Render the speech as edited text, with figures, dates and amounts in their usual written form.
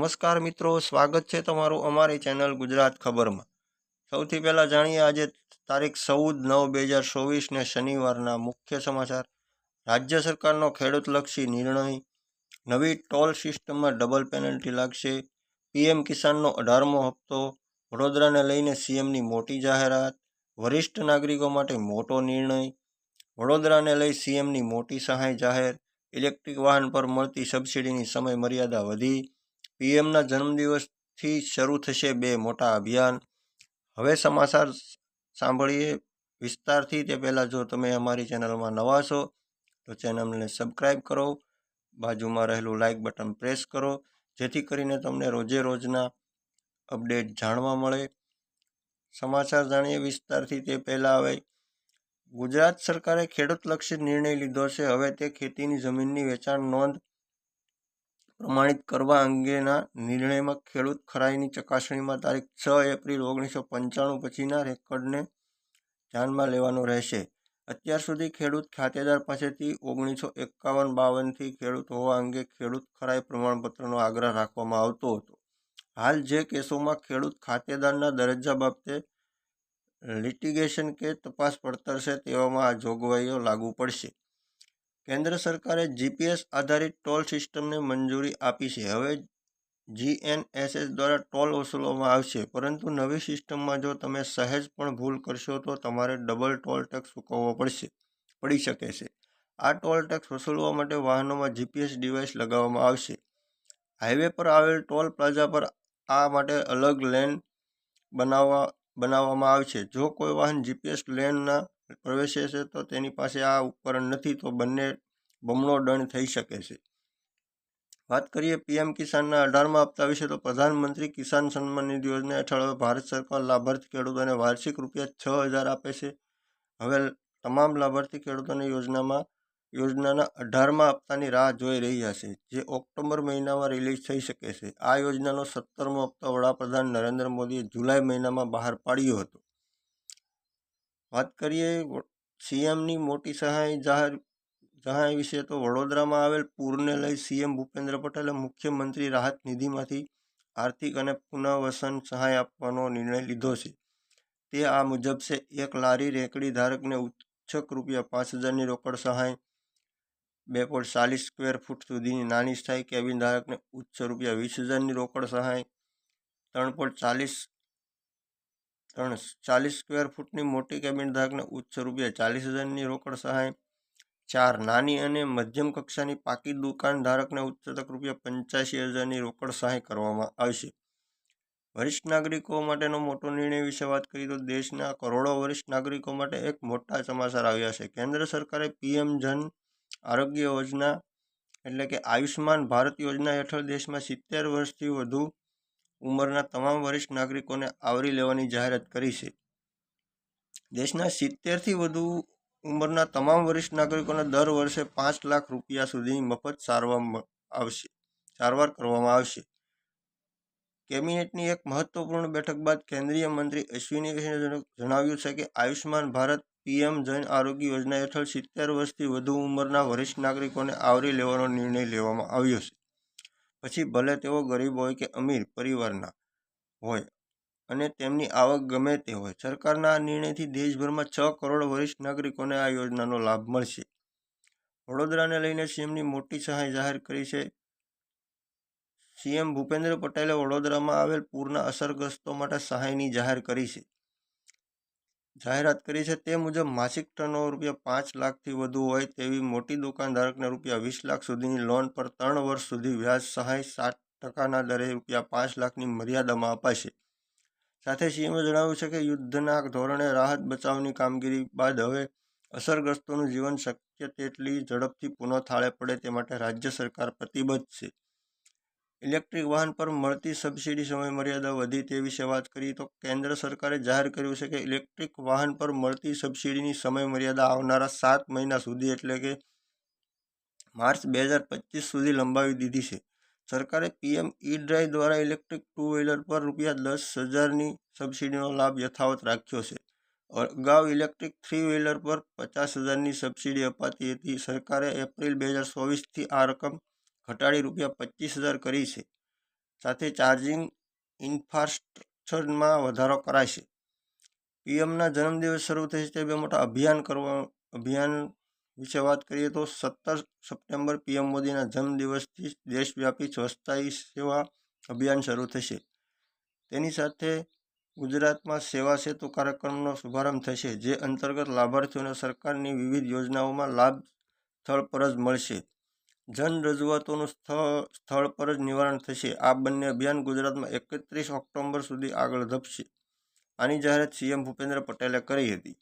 નમસ્કાર મિત્રો, સ્વાગત છે તમારું અમારી ચેનલ ગુજરાત ખબરમાં। સૌથી પહેલા જાણીએ આજે તારીખ 14/9/2024 શનિવારના મુખ્ય સમાચાર। રાજ્ય સરકારનો ખેડૂતલક્ષી નિર્ણય, નવી ટોલ સિસ્ટમમાં ડબલ પેનલ્ટી લાગશે, પીએમ કિસાનનો 18મો હપ્તો, વડોદરાને લઈને સીએમની મોટી જાહેરાત, વરિષ્ઠ નાગરિકો માટે મોટો નિર્ણય, વડોદરાને લઈ સીએમની મોટી સહાય જાહેર, ઇલેક્ટ્રિક વાહન પર મળતી સબસિડીની સમય મર્યાદા વધી, પીએમના જન્મદિવસથી શરૂ થશે 2 મોટા અભિયાન। હવે સમાચાર સાંભળીએ વિસ્તારથી। તે પહેલાં જો તમે અમારી ચેનલમાં નવા છો તો ચેનલને સબસ્ક્રાઈબ કરો, બાજુમાં રહેલું લાઇક બટન પ્રેસ કરો, જેથી કરીને તમને રોજે રોજના અપડેટ જાણવા મળે। સમાચાર જાણીએ વિસ્તારથી। તે પહેલાં હવે ગુજરાત સરકારે ખેડૂતલક્ષી નિર્ણય લીધો છે। હવે તે ખેતીની જમીનની વેચાણ નોંધ પ્રમાણિત કરવા અંગેના નિર્ણયમાં ખેડૂત ખરાઈની ચકાસણીમાં તારીખ 6 એપ્રિલ 1995 પછીના રેકોર્ડને ધ્યાનમાં લેવાનો રહેશે। અત્યાર સુધી ખેડૂત ખાતેદાર પાસેથી 1951-52થી ખેડૂત હોવા અંગે ખેડૂત ખરાઈ પ્રમાણપત્રનો આગ્રહ રાખવામાં આવતો હતો। હાલ જે કેસોમાં ખેડૂત ખાતેદારના દરજ્જા બાબતે લિટિગેશન કે તપાસ પડતર છે તેવામાં આ જોગવાઈઓ લાગુ પડશે। કેન્દ્ર સરકારે જીપીએસ આધારિત ટોલ સિસ્ટમને મંજૂરી આપી છે। હવે જીએનએસએસ દ્વારા ટોલ વસૂલવામાં આવશે, પરંતુ નવી સિસ્ટમમાં જો તમે સહેજ પણ ભૂલ કરશો તો તમારે ડબલ ટોલ ટેક્સ ચૂકવવો પડી શકે છે। આ ટોલ ટેક્સ વસૂલવા માટે વાહનોમાં જીપીએસ ડિવાઇસ લગાવવામાં આવશે। હાઈવે પર આવેલ ટોલ પ્લાઝા પર આ માટે અલગ લેન બનાવવામાં આવશે। જો કોઈ વાહન જીપીએસ લેનમાં પ્રવેશે છે તો તેની પાસે આ ઉપકરણ નથી તો બમણો દંડ થઈ શકે છે। વાત કરીએ પીએમ કિસાનના 18મા હપ્તા વિશે તો પ્રધાનમંત્રી કિસાન સન્માન નિધિ યોજના હેઠળ હવે ભારત સરકાર લાભાર્થી ખેડૂતોને વાર્ષિક ₹6,000 આપે છે। હવે તમામ લાભાર્થી ખેડૂતોને યોજનાના 18મા હપ્તાની રાહ જોઈ રહ્યા છે, જે ઓક્ટોબર મહિનામાં રિલીઝ થઈ શકે છે। આ યોજનાનો 17મો હપ્તો વડાપ્રધાન નરેન્દ્ર મોદીએ જુલાઈ મહિનામાં બહાર પાડ્યો હતો। વાત કરીએ સીએમની મોટી સહાય વિશે તો વડોદરામાં આવેલ પૂરને લઈ સીએમ ભૂપેન્દ્ર પટેલે મુખ્યમંત્રી રાહત નિધિમાંથી આર્થિક અને પુનર્વસન સહાય આપવાનો નિર્ણય લીધો છે। તે આ મુજબ છે: 1 લારી રેકડી ધારકને ઉચ્ચક ₹5,000ની રોકડ સહાય, 2.40 સ્ક્વેર ફૂટ સુધીની નાની સ્થાયી કેબિન ધારકને ઉચ્ચ ₹20,000ની રોકડ સહાય, 3.40 સ્ક્વેર ફૂટની મોટી કેબિન ધારકને ઉચ્ચ ₹40,000ની રોકડ સહાય, 4 નાની અને મધ્યમ કક્ષાની પાકી દુકાન ધારકને ઉચ્ચતક ₹85,000ની રોકડ સહાય કરવામાં આવશે। વરિષ્ઠ નાગરિકો માટેનો મોટો નિર્ણય વિશે વાત કરીએ તો દેશના કરોડો વરિષ્ઠ નાગરિકો માટે એક મોટા સમાચાર આવ્યા છે। કેન્દ્ર સરકારે પીએમ જન આરોગ્ય યોજના એટલે કે આયુષ્માન ભારત યોજના હેઠળ દેશમાં 70 વર્ષથી વધુ ઉંમરના તમામ વરિષ્ઠ નાગરિકોને આવરી લેવાની જાહેરાત કરી છે। દેશના 70થી વધુ ઉંમરના તમામ વરિષ્ઠ નાગરિકોને દર વર્ષે ₹5 લાખ સુધીની મફત સારવાર કરવામાં આવશે। કેબિનેટની એક મહત્વપૂર્ણ બેઠક બાદ કેન્દ્રીય મંત્રી અશ્વિની વૈષ્ણવે જણાવ્યું છે કે આયુષ્માન ભારત પીએમ જન આરોગ્ય યોજના હેઠળ 70 વર્ષથી વધુ ઉંમરના વરિષ્ઠ નાગરિકોને આવરી લેવાનો નિર્ણય લેવામાં આવ્યો છે। પછી ભલે તેઓ ગરીબ હોય કે અમીર પરિવારના હોય અને તેમની આવક ગમે તે હોય, સરકારના આ નિર્ણયથી દેશભરમાં 6 કરોડ વરિષ્ઠ નાગરિકોને આ યોજનાનો લાભ મળશે। વડોદરાને લઈને સીએમની મોટી સહાય જાહેર કરી છે। સીએમ ભૂપેન્દ્ર પટેલે વડોદરામાં આવેલ પૂરના અસરગ્રસ્તો માટે સહાયની જાહેરાત કરી છે। તે મુજબ માસિક ટર્નઓવર ₹5 લાખથી વધુ હોય તેવી મોટી દુકાન ધારકને ₹20 લાખ સુધીની લોન પર 3 વર્ષ સુધી વ્યાજ સહાય 7% દરે ₹5 લાખની મર્યાદામાં અપાશે। સાથે સીએમએ જણાવ્યું છે કે યુદ્ધના ધોરણે રાહત બચાવની કામગીરી બાદ હવે અસરગ્રસ્તોનું જીવન શક્ય તેટલી ઝડપથી પુનઃથાળે પડે તે માટે રાજ્ય સરકાર પ્રતિબદ્ધ છે। ઇલેક્ટ્રિક વાહન પર મળતી સબસિડી સમય મર્યાદા વધી તે વિશે વાત કરીએ તો કેન્દ્ર સરકારે જાહેર કર્યું છે કે ઇલેક્ટ્રિક વાહન પર મળતી સબસિડીની સમય મર્યાદા આવનારા 7 મહિના સુધી એટલે કે માર્ચ 2025 સુધી લંબાવી દીધી છે। સરકારે પીએમ ઈ-ડ્રાઈવ દ્વારા ઇલેક્ટ્રિક 2 વ્હીલર પર ₹10,000ની સબસિડીનો લાભ યથાવત રાખ્યો છે। અગાઉ ઇલેક્ટ્રિક 3 વ્હીલર પર ₹50,000ની સબસિડી અપાતી હતી। સરકારે એપ્રિલ 2024થી આ રકમ ઘટાડી ₹25,000 કરી છે। સાથે ચાર્જિંગ ઇન્ફ્રાસ્ટ્રક્ચરમાં વધારો કરાશે. પીએમના જન્મદિવસ શરૂ થશે તે બે મોટા અભિયાન વિશે વાત કરીએ તો 17 સપ્ટેમ્બર પીએમ મોદીના જન્મદિવસથી દેશવ્યાપી સ્વચ્છતા હી સેવા અભિયાન શરૂ થશે. તેની સાથે ગુજરાતમાં સેવા સેતુ કાર્યક્રમનો શુભારંભ થશે, જે અંતર્ગત લાભાર્થીઓને સરકારની વિવિધ યોજનાઓમાં લાભ સ્થળ પર જ મળશે. જન રજૂઆતોનું સ્થળ પર જ નિવારણ થશે. આ બંને અભિયાન ગુજરાતમાં 31 ઓક્ટોબર સુધી આગળ ધપશે. આની જાહેરાત સીએમ ભૂપેન્દ્ર પટેલે કરી હતી.